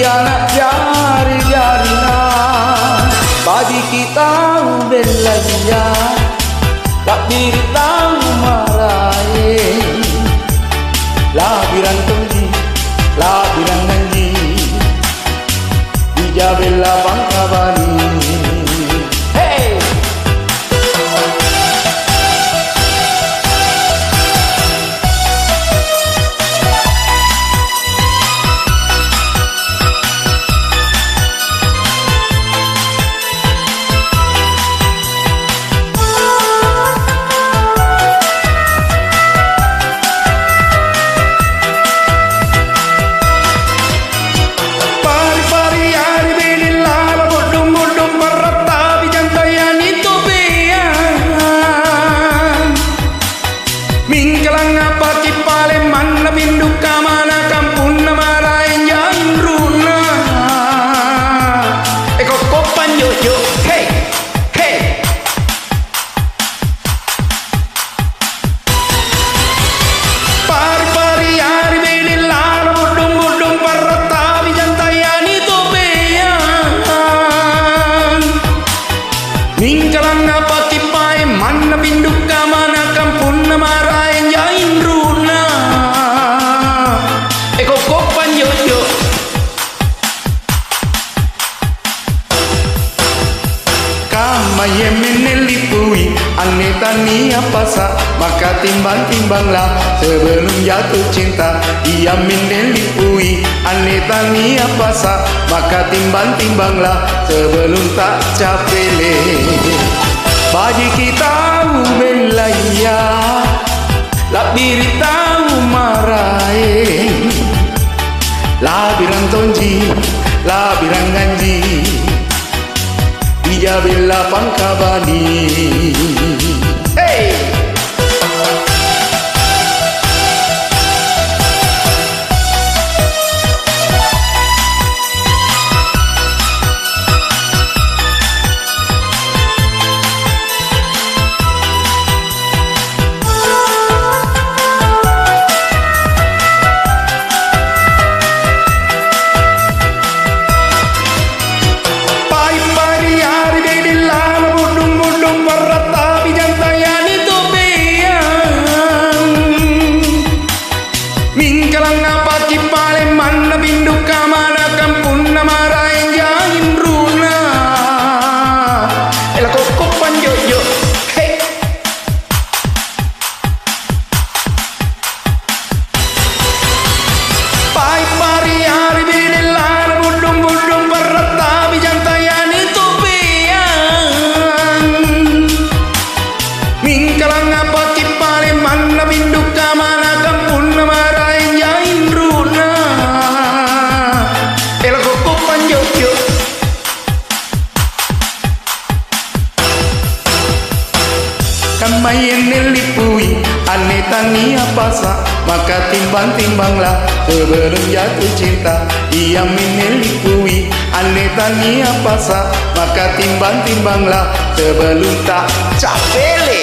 anak jari-jarina bagi kita belanja tak diri tahu marai labiran tongji labiran nanji dijabela bangkabani. Ningkalang apa kipai mana binduka mana kampun marai jain runa eko kopan yoyo kamaye menelipui ane tani apa sa maka timbang-timbanglah sebelum jatuh cinta ia menelipui ane tani apa sa maka timbang-timbanglah sebelum tak capele bagi kita belaya lak diri tahu marai labiran tonji labiran ganji dijabela pangkabani. Hey! Ningkalang apa kipale mana binduka mana kampun marai jain runa ela kokopan yoyo hey pai pari hari bidilan budung berata bijantayani tupian ningkalang apa kipale mana binduka mana kampun marai kamayen nelipui ane tani apa sa maka timbang-timbanglah sebelum jatuh cinta ia menelipui ane tani apa sa maka timbang-timbanglah sebelum tak capele.